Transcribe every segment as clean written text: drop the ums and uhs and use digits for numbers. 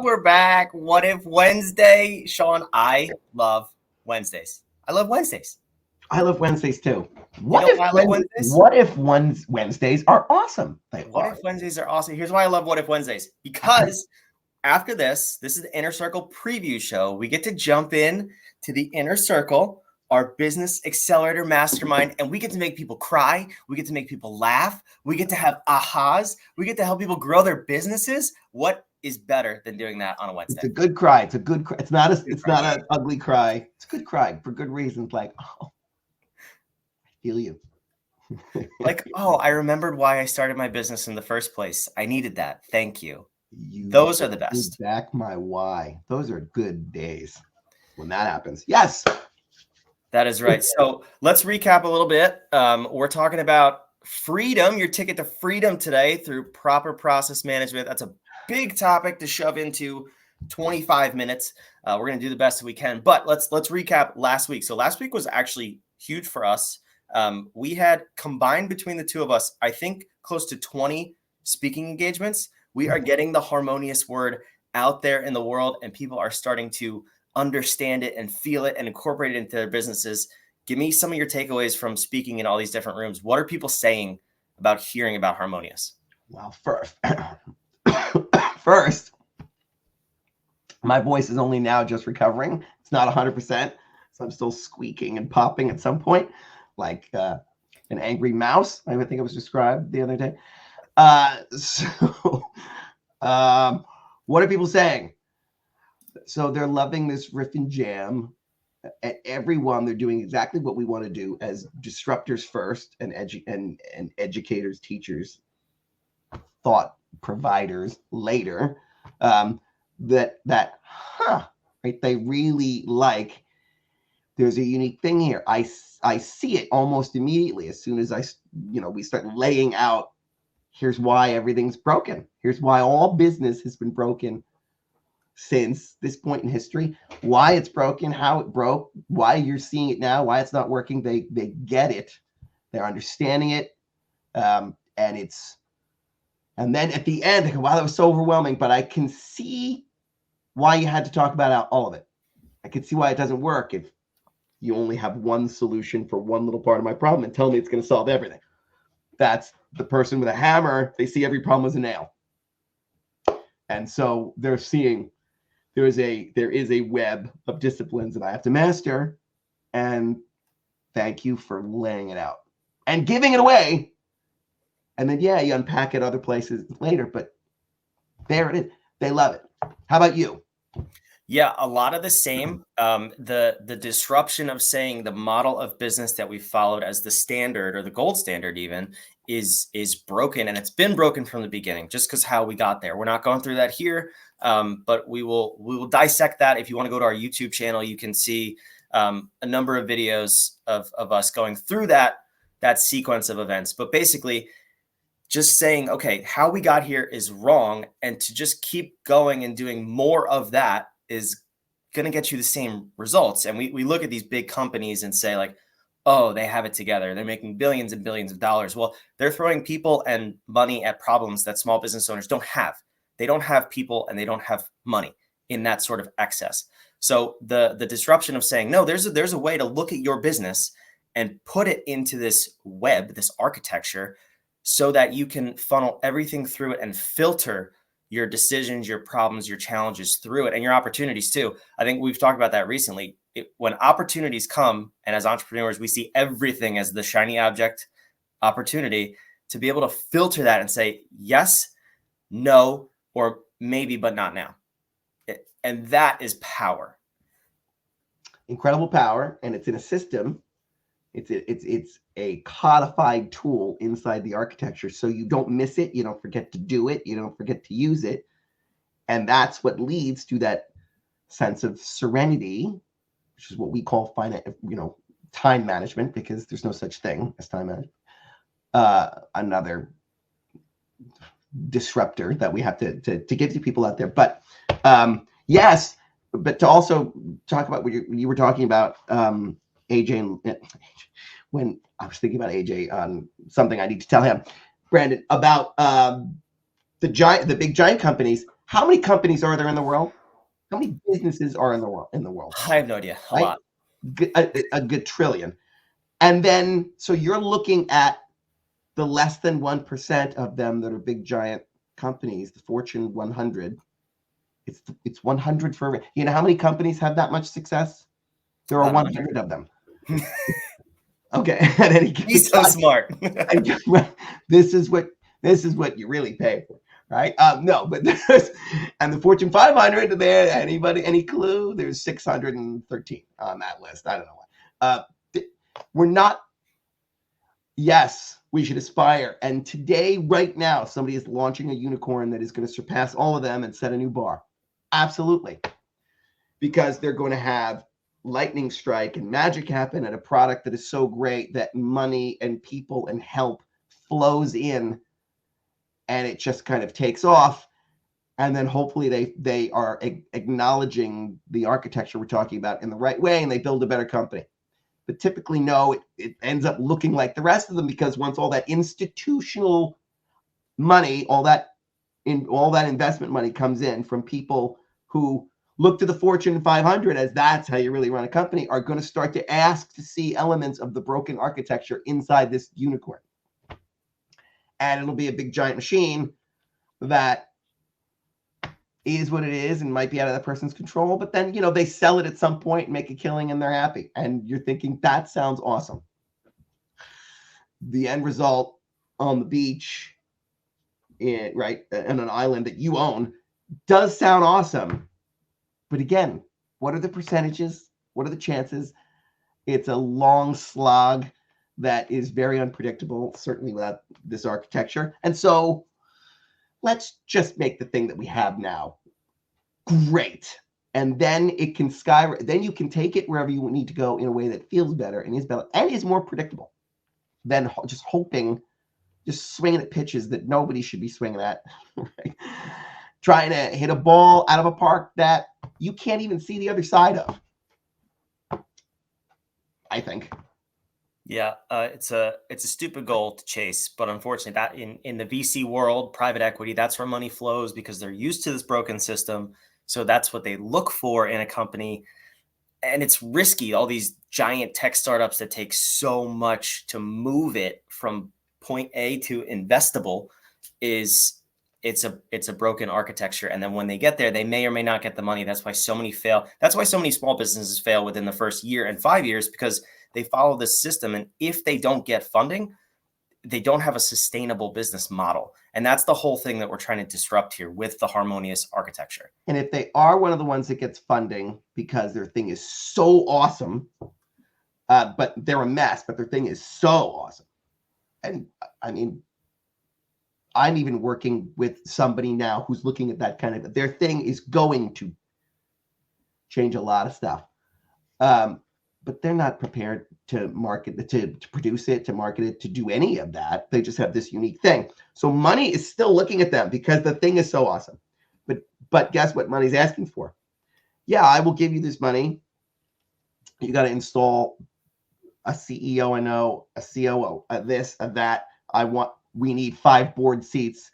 We're back. What if Wednesday? Sean, I love Wednesdays. I love Wednesdays. I love Wednesdays too. What if Wednesdays are awesome? What if Wednesdays are awesome? Here's why I love What If Wednesdays. Because after this is the Inner Circle preview show. We get to jump in to the Inner Circle, our business accelerator mastermind, and we get to make people cry. We get to make people laugh. We get to have ahas. We get to help people grow their businesses. What is better than doing that on a Wednesday? It's a good cry. It's a good cry. It's not an ugly cry. It's a good cry for good reasons. Like, oh, I feel you. Like, oh, I remembered why I started my business in the first place. I needed that. Thank you. Those are the best. Back my why. Those are good days when that happens. Yes. That is right. So let's recap a little bit. We're talking about freedom, your ticket to freedom today through proper process management. That's a big topic to shove into 25 minutes. We're going to do the best that we can, but let's recap last week. So last week was actually huge for us. We had combined between the two of us, I think close to 20 speaking engagements. We are getting the harmonious word out there in the world, and people are starting to understand it and feel it and incorporate it into their businesses. Give me some of your takeaways from speaking in all these different rooms. What are people saying about hearing about harmonious? Well, first, my voice is only now just recovering. It's not 100%, so I'm still squeaking and popping at some point, like an angry mouse. I think it was described the other day. What are people saying? So they're loving this riff and jam. At everyone, they're doing exactly what we want to do as disruptors first, and educators, teachers, thought providers later. Right? They really like. There's a unique thing here. I see it almost immediately as soon as we start laying out. Here's why everything's broken. Here's why all business has been broken since this point in history, why it's broken, how it broke, why you're seeing it now, why it's not working. They get it. They're understanding it. And then at the end, wow, that was so overwhelming, but I can see why you had to talk about all of it. I can see why it doesn't work if you only have one solution for one little part of my problem and tell me it's going to solve everything. That's the person with a hammer. They see every problem as a nail. And so they're seeing there is a web of disciplines that I have to master. And thank you for laying it out and giving it away. And then, you unpack it other places later, but there it is. They love it. How about you? Yeah, a lot of the same. The disruption of saying the model of business that we followed as the standard or the gold standard even is broken, and it's been broken from the beginning. Just because how we got there, we're not going through that here, but we will dissect that. If you want to go to our YouTube channel, you can see a number of videos of us going through that sequence of events. But basically, just saying, okay, how we got here is wrong, and to just keep going and doing more of that is going to get you the same results. And we look at these big companies and say like, oh, they have it together. They're making billions and billions of dollars. Well, they're throwing people and money at problems that small business owners don't have. They don't have people and they don't have money in that sort of excess. So the disruption of saying, no, there's a way to look at your business and put it into this web, this architecture, so that you can funnel everything through it and filter your decisions, your problems, your challenges through it, and your opportunities too. I think we've talked about that recently. When opportunities come, and as entrepreneurs, we see everything as the shiny object opportunity, to be able to filter that and say, yes, no, or maybe, but not now. And that is power. Incredible power. And it's in a system. It's a codified tool inside the architecture. So you don't miss it. You don't forget to do it. You don't forget to use it. And that's what leads to that sense of serenity, which is what we call time management, because there's no such thing as time management. Another disruptor that we have to give to people out there. But yes, but to also talk about what you were talking about, AJ, when I was thinking about AJ on something I need to tell him, Brandon, about the big giant companies. How many companies are there in the world? How many businesses are in the world? I have no idea. A Right? lot. A good trillion. And then, so you're looking at the less than 1% of them that are big giant companies, the Fortune 100. It's 100 for, you know how many companies have that much success? There are About 100 of them. Okay, at any given He's so time. smart. This is what you really pay for, right? No, but and the Fortune 500 there. Any clue? There's 613 on that list. I don't know why. We're not. Yes, we should aspire. And today, right now, somebody is launching a unicorn that is going to surpass all of them and set a new bar. Absolutely, because they're going to have lightning strike and magic happen at a product that is so great that money and people and help flows in, and it just kind of takes off. And then hopefully they are acknowledging the architecture we're talking about in the right way, and they build a better company. But typically, no, it ends up looking like the rest of them, because once all that institutional money, all that investment money comes in from people who look to the Fortune 500 as that's how you really run a company, are going to start to ask to see elements of the broken architecture inside this unicorn. And it'll be a big giant machine that is what it is and might be out of that person's control. But then, they sell it at some point and make a killing and they're happy. And you're thinking, that sounds awesome. The end result on the beach, right, on an island that you own, does sound awesome. But again, what are the percentages? What are the chances? It's a long slog that is very unpredictable, certainly without this architecture. And so let's just make the thing that we have now great. And then it can then you can take it wherever you need to go in a way that feels better and is more predictable than just swinging at pitches that nobody should be swinging at. Right? Trying to hit a ball out of a park that you can't even see the other side of, I think. Yeah, it's a stupid goal to chase, but unfortunately, that in the VC world, private equity, that's where money flows because they're used to this broken system. So that's what they look for in a company, and it's risky. All these giant tech startups that take so much to move it from point A to investable it's a broken architecture. And then when they get there, they may or may not get the money. That's why so many fail. That's why so many small businesses fail within the first year and 5 years, because they follow this system. And if they don't get funding, they don't have a sustainable business model. And that's the whole thing that we're trying to disrupt here with the harmonious architecture. And if they are one of the ones that gets funding because their thing is so awesome, but they're a mess, but their thing is so awesome. And I mean, I'm even working with somebody now who's looking at that kind of, their thing is going to change a lot of stuff. But they're not prepared to market, to produce it, to market it, to do any of that. They just have this unique thing. So money is still looking at them because the thing is so awesome. But guess what money's asking for? Yeah, I will give you this money. You got to install a CEO, I know, a COO, a this, a that. We need 5 board seats.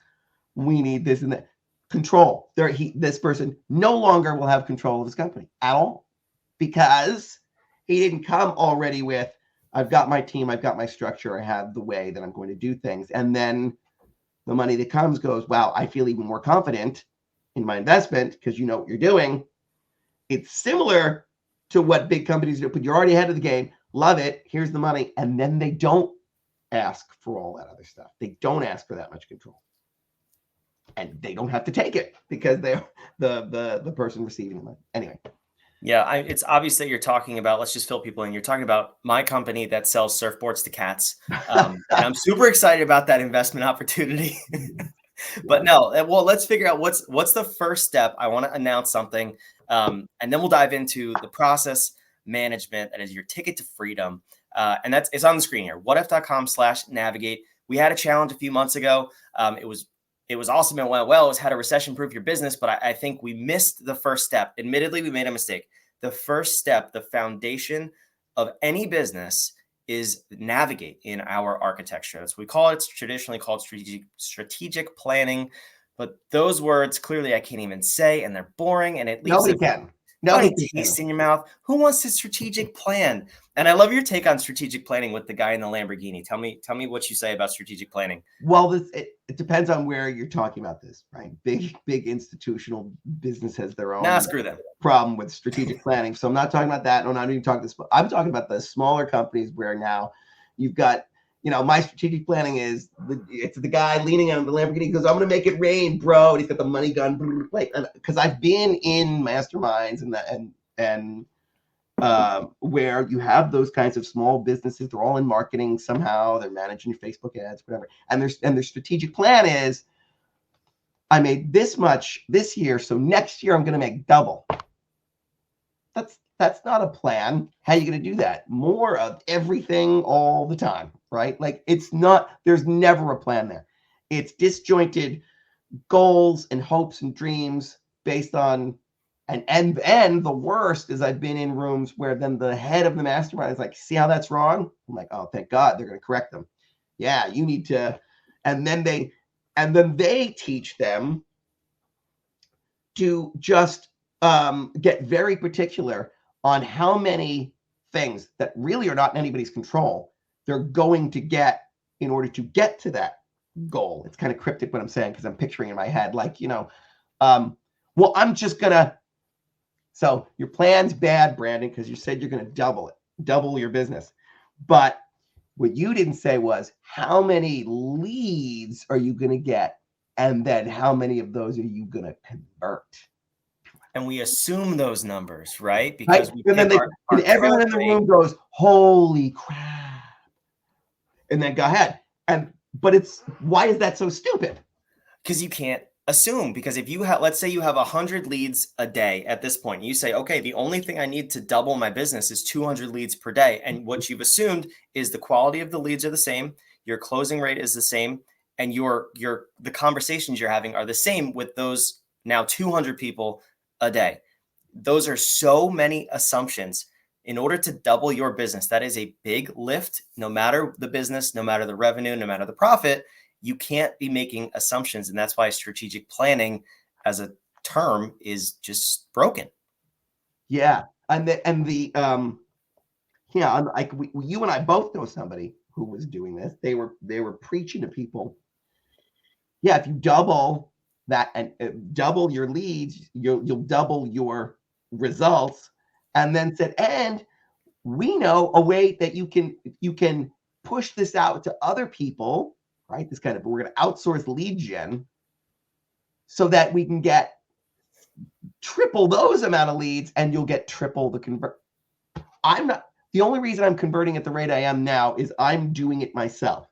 We need this and that. Control. This person no longer will have control of his company at all, because he didn't come already with, I've got my team, I've got my structure, I have the way that I'm going to do things. And then the money that comes goes, wow, I feel even more confident in my investment because you know what you're doing. It's similar to what big companies do, but you're already ahead of the game. Love it. Here's the money. And then they don't ask for all that other stuff. They don't ask for that much control. And they don't have to take it because they're the person receiving the money. Anyway. Yeah, it's obvious that you're talking about, let's just fill people in. You're talking about my company that sells surfboards to cats. And I'm super excited about that investment opportunity. But no, well, let's figure out what's the first step. I want to announce something. And then we'll dive into the process management that is your ticket to freedom. And it's on the screen here, whatif.com/navigate. We had a challenge a few months ago. It was awesome and went well. It was how to recession-proof your business, but I think we missed the first step. Admittedly, we made a mistake. The first step, the foundation of any business, is navigate in our architecture. That's what we call it. It's traditionally called strategic planning. But those words, clearly I can't even say, and they're boring, and it leaves Nobody a can. funny Nobody taste can. in your mouth. Who wants to strategic plan? And I love your take on strategic planning with the guy in the Lamborghini. Tell me what you say about strategic planning. Well, it depends on where you're talking about this, right? Big institutional business has their Nah, own screw them. problem with strategic planning. So I'm not talking about that. No, I'm not even talking this. I'm talking about the smaller companies where now you've got, my strategic planning is it's the guy leaning on the Lamborghini. He goes, "I'm going to make it rain, bro." And he's got the money gun. Like, because I've been in masterminds and where you have those kinds of small businesses. They're all in marketing somehow. They're managing your Facebook ads, whatever. And their strategic plan is, I made this much this year, so next year I'm going to make double. That's not a plan. How are you going to do that? More of everything all the time, right? Like, it's not, there's never a plan there. It's disjointed goals and hopes and dreams based on, and the worst is I've been in rooms where then the head of the mastermind is like, "See how that's wrong?" I'm like, "Oh, thank God, they're going to correct them." Yeah, you need to, and then they teach them to just get very particular on how many things that really are not in anybody's control they're going to get in order to get to that goal. It's kind of cryptic what I'm saying because I'm picturing in my head, like, well, I'm just gonna. So your plan's bad, Brandon, because you said you're going to double your business. But what you didn't say was, how many leads are you going to get? And then how many of those are you going to convert? And we assume those numbers, right? Because we and then everyone in the room goes, "Holy crap." And then go ahead. But why is that so stupid? Because you can't assume, because if you have, let's say you have 100 leads a day at this point, you say, okay, the only thing I need to double my business is 200 leads per day. And what you've assumed is the quality of the leads are the same, your closing rate is the same, and the conversations you're having are the same with those now 200 people a day. Those are so many assumptions. In order to double your business, that is a big lift, no matter the business, no matter the revenue, no matter the profit. You can't be making assumptions. And that's why strategic planning as a term is just broken. Yeah. Like you and I both know somebody who was doing this. They were preaching to people. Yeah, if you double that and double your leads, you'll double your results. And then said, and we know a way that you can push this out to other people, right? We're going to outsource lead gen so that we can get triple those amount of leads and you'll get triple the convert. The only reason I'm converting at the rate I am now is I'm doing it myself.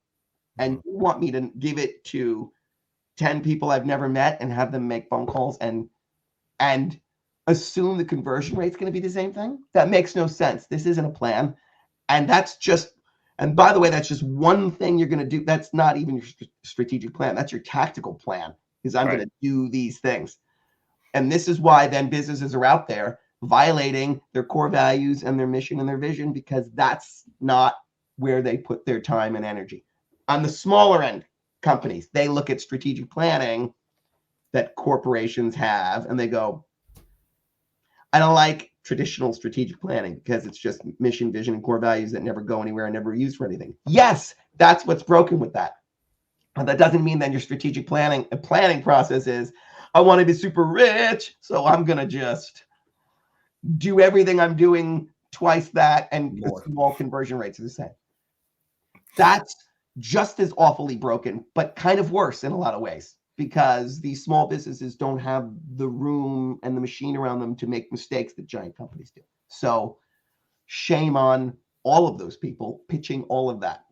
And you want me to give it to 10 people I've never met and have them make phone calls and assume the conversion rate's going to be the same thing? That makes no sense. This isn't a plan. And by the way, that's just one thing you're going to do. That's not even your strategic plan. That's your tactical plan, is I'm going to do these things. And this is why then businesses are out there violating their core values and their mission and their vision, because that's not where they put their time and energy. On the smaller end companies, they look at strategic planning that corporations have and they go, I don't like traditional strategic planning because it's just mission, vision, and core values that never go anywhere and never used for anything. Yes, that's what's broken with that. But that doesn't mean that your strategic planning process is, I want to be super rich, so I'm going to just do everything I'm doing twice that, and the small conversion rates are the same. That's just as awfully broken, but kind of worse in a lot of ways, because these small businesses don't have the room and the machine around them to make mistakes that giant companies do. So shame on all of those people pitching all of that.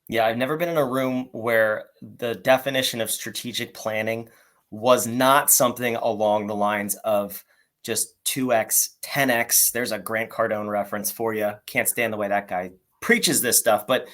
Yeah, I've never been in a room where the definition of strategic planning was not something along the lines of just 2x, 10x. There's a Grant Cardone reference for you. Can't stand the way that guy preaches this stuff, but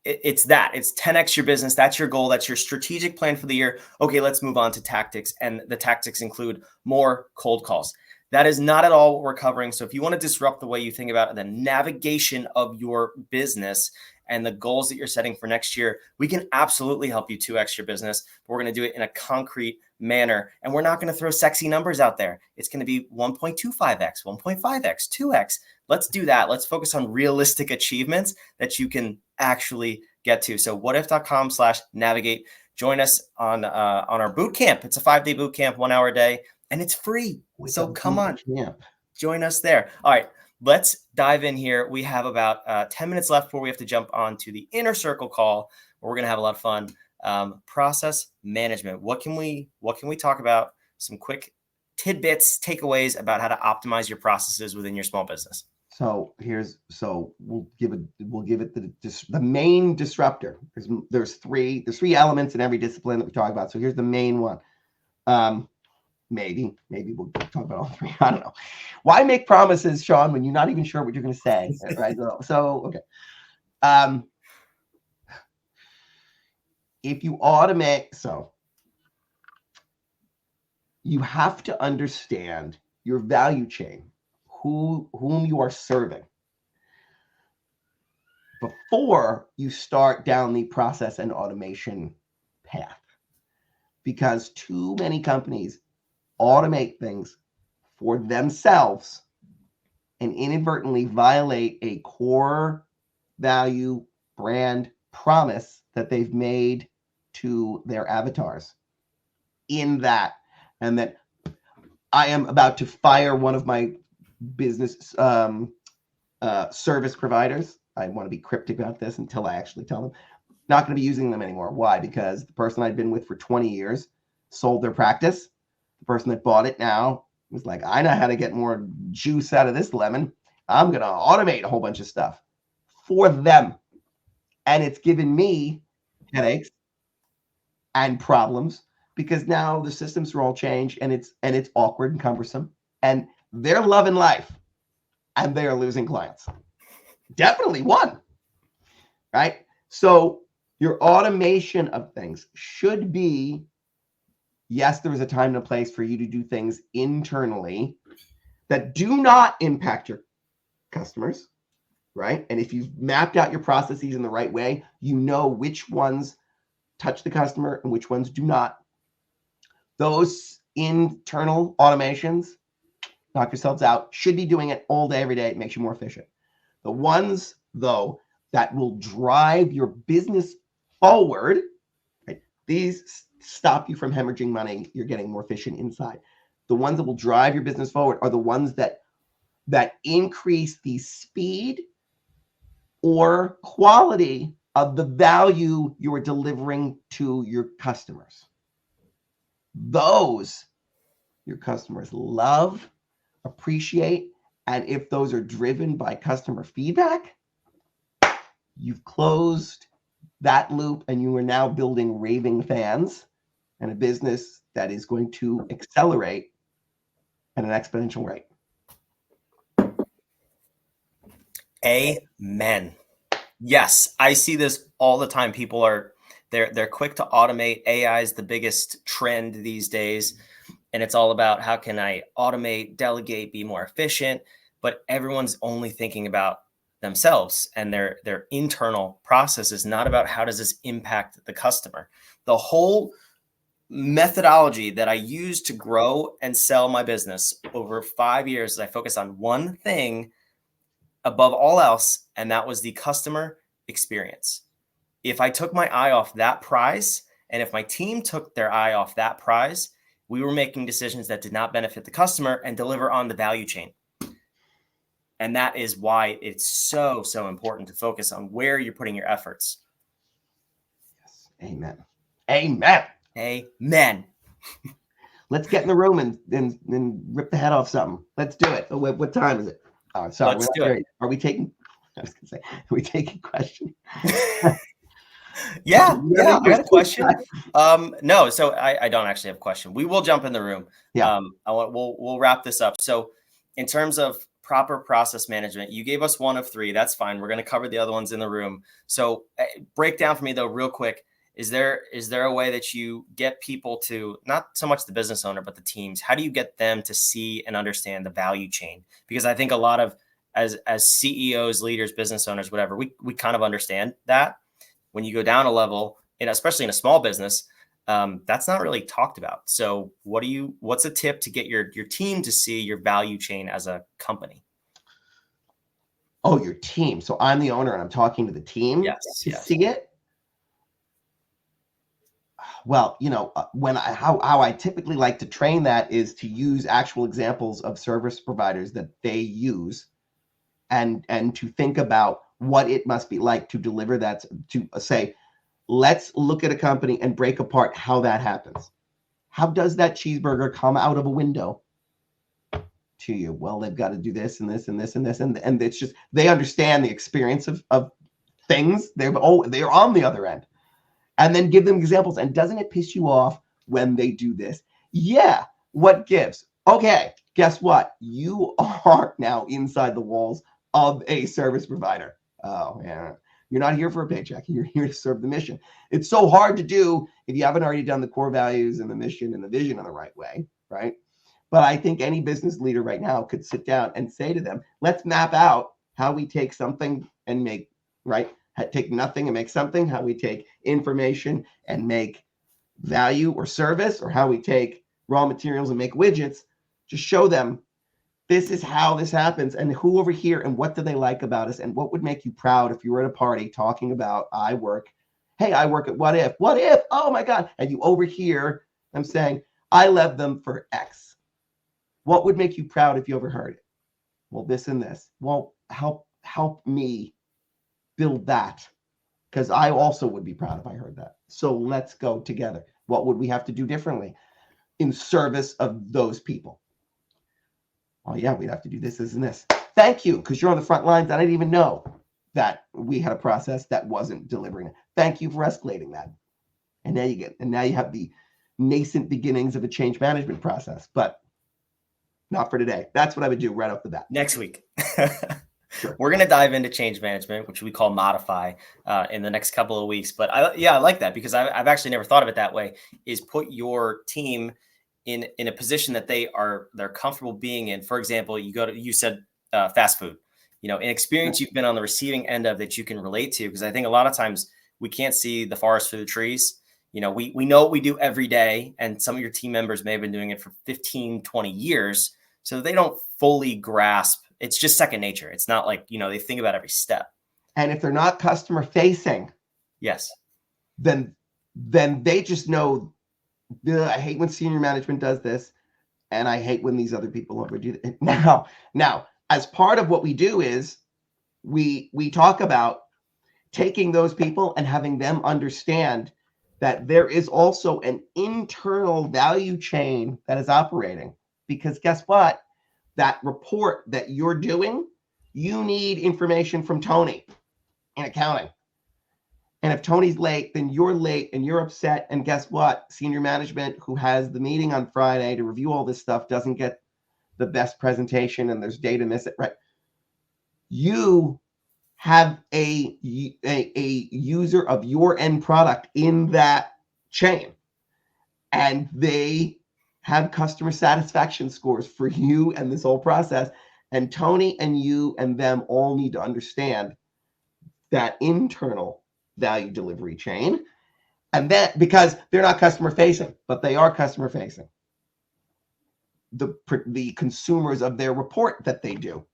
it's that. It's 10x your business. That's your goal. That's your strategic plan for the year. Okay, let's move on to tactics. And the tactics include more cold calls, That is not at all what we're covering. So if you want to disrupt the way you think about the navigation of your business and the goals that you're setting for next year, we can absolutely help you 2x your business. But we're going to do it in a concrete manner. And we're not going to throw sexy numbers out there. It's going to be 1.25x, 1.5x, 2x. Let's do that. Let's focus on realistic achievements that you can actually get to. So whatif.com/navigate. Join us on our boot camp. It's a 5-day boot camp, 1 hour a day, and it's free. So come on, join us there. All right, let's dive in here. We have about 10 minutes left before we have to jump on to the inner circle call, where we're going to have a lot of fun. Process management. What can we talk about? Some quick tidbits, takeaways about how to optimize your processes within your small business. So we'll give it the main disruptor. There's three elements in every discipline that we talk about. So here's the main one. Maybe we'll talk about all three. I don't know. Why make promises, Sean, when you're not even sure what you're going to say? Right. So okay. If you automate, so you have to understand your value chain, whom you are serving, before you start down the process and automation path. Because too many companies automate things for themselves and inadvertently violate a core value brand promise that they've made to their avatars in that. And that I am about to fire one of my business service providers. I want to be cryptic about this until I actually tell them. Not going to be using them anymore. Why? Because the person I'd been with for 20 years sold their practice. The person that bought it now was like, I know how to get more juice out of this lemon. I'm going to automate a whole bunch of stuff for them. And it's given me headaches and problems because now the systems are all changed and it's awkward and cumbersome. And they're loving life and they are losing clients. Definitely one. Right? So your automation of things should be, yes, there is a time and a place for you to do things internally that do not impact your customers, right? And if you've mapped out your processes in the right way, you know which ones touch the customer and which ones do not. Those internal automations, knock yourselves out, should be doing it all day, every day. It makes you more efficient. The ones, though, that will drive your business forward, right? These stop you from hemorrhaging money. You're getting more efficient inside. The ones that will drive your business forward are the ones that increase the speed or quality of the value you are delivering to your customers. Those your customers love, appreciate, and if those are driven by customer feedback, you've closed that loop and you are now building raving fans and a business that is going to accelerate at an exponential rate. Amen. Yes, I see this all the time. People are they're quick to automate. AI is the biggest trend these days, and it's all about how can I automate, delegate, be more efficient. But everyone's only thinking about themselves and their internal processes, not about how does this impact the customer. The whole methodology that I use to grow and sell my business over 5 years is I focus on one thing above all else, and that was the customer experience. If I took my eye off that prize, and if my team took their eye off that prize, we were making decisions that did not benefit the customer and deliver on the value chain. And that is why it's so important to focus on where you're putting your efforts. Yes. Amen. Amen. Amen. Let's get in the room and rip the head off something. Let's do it. What time is it? Oh, sorry. Let's do it. Are we taking? I was gonna say, are we taking questions? Yeah, I had a question. No, so I don't actually have a question. We will jump in the room. Yeah. We'll wrap this up. So, in terms of proper process management, you gave us one of three. That's fine. We're going to cover the other ones in the room. So, break down for me though, real quick. Is there a way that you get people to, not so much the business owner, but the teams, how do you get them to see and understand the value chain? Because I think a lot of, as CEOs, leaders, business owners, whatever, we kind of understand that. When you go down a level, and especially in a small business, that's not really talked about. So what's a tip to get your team to see your value chain as a company? Oh, your team. So I'm the owner and I'm talking to the team to see it. Well, how I typically like to train that is to use actual examples of service providers that they use, and to think about what it must be like to deliver that, to say, let's look at a company and break apart how that happens. How does that cheeseburger come out of a window to you? Well, they've got to do this and this and this and this, and it's just, they understand the experience of things. They're on the other end. And then give them examples. And doesn't it piss you off when they do this? Yeah. What gives? Okay. Guess what? You are now inside the walls of a service provider. Oh, yeah. You're not here for a paycheck. You're here to serve the mission. It's so hard to do if you haven't already done the core values and the mission and the vision in the right way, right? But I think any business leader right now could sit down and say to them, let's map out how we take something and make, right? Take nothing and make something, how we take information and make value or service, or how we take raw materials and make widgets. Just show them, this is how this happens, and who over here, and what do they like about us, and what would make you proud if you were at a party talking about, I work at What If, oh my God, and you over here, I'm saying, I love them for X. What would make you proud if you overheard it? Well, this and this. Well, help me build that, because I also would be proud if I heard that. So let's go together. What would we have to do differently in service of those people? Oh yeah, we'd have to do this, and this. Thank you, because you're on the front lines. I didn't even know that we had a process that wasn't delivering it. Thank you for escalating that. And now you have the nascent beginnings of a change management process, but not for today. That's what I would do right off the bat. Next week. Sure. We're going to dive into change management, which we call modify, in the next couple of weeks. But I like that, because I've actually never thought of it that way, is put your team in a position that they're comfortable being in. For example, you said fast food, an experience you've been on the receiving end of that you can relate to, because I think a lot of times we can't see the forest through the trees. We know what we do every day, and some of your team members may have been doing it for 15, 20 years. So they don't fully grasp. It's just second nature. It's not like, they think about every step. And if they're not customer facing, yes, then they just know, I hate when senior management does this, and I hate when these other people overdo it. Now, as part of what we do is we talk about taking those people and having them understand that there is also an internal value chain that is operating. Because guess what? That report that you're doing, you need information from Tony in accounting. And if Tony's late, then you're late and you're upset. And guess what? Senior management, who has the meeting on Friday to review all this stuff, doesn't get the best presentation, and there's data miss it, right? You have a user of your end product in that chain, and they have customer satisfaction scores for you and this whole process. And Tony and you and them all need to understand that internal value delivery chain. And that, because they're not customer facing, but they are customer facing. The consumers of their report that they do,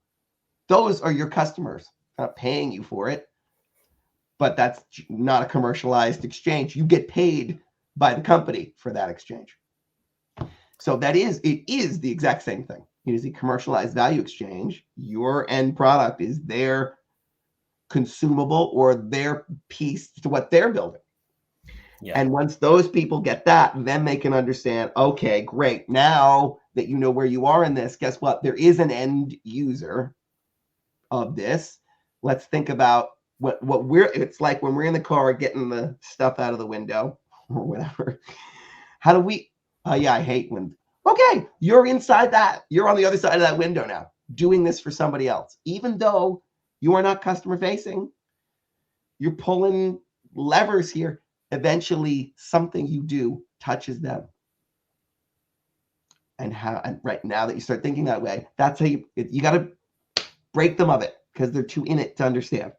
those are your customers. Not paying you for it, but that's not a commercialized exchange. You get paid by the company for that exchange. So it is the exact same thing. It is a commercialized value exchange. Your end product is their consumable or their piece to what they're building. Yeah. And once those people get that, then they can understand, okay, great. Now that you know where you are in this, guess what? There is an end user of this. Let's think about what it's like when we're in the car getting the stuff out of the window or whatever. How do we, I hate when, okay, you're inside that. You're on the other side of that window now, doing this for somebody else. Even though you are not customer facing, you're pulling levers here. eventually something you do touches them. And right now that you start thinking that way, that's how you got to break them of it, because they're too in it to understand.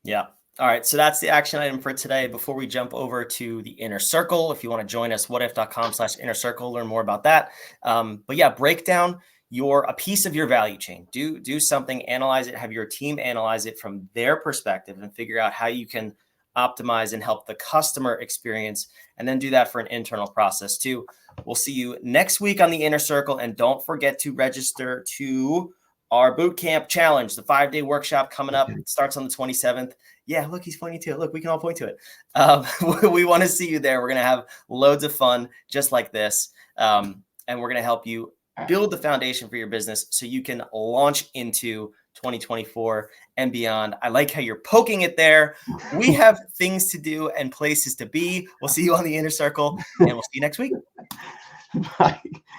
Yeah. All right. So that's the action item for today. Before we jump over to the inner circle, if you want to join us, whatif.com/inner circle, learn more about that. But yeah, break down a piece of your value chain. Do something, analyze it, have your team analyze it from their perspective and figure out how you can optimize and help the customer experience, and then do that for an internal process too. We'll see you next week on the inner circle. And don't forget to register to our bootcamp challenge, the 5-day workshop coming up. It starts on the 27th. Yeah, look, he's pointing to it. Look, we can all point to it. We want to see you there. We're going to have loads of fun just like this. And we're going to help you build the foundation for your business so you can launch into 2024 and beyond. I like how you're poking it there. We have things to do and places to be. We'll see you on the inner circle, and we'll see you next week. Bye.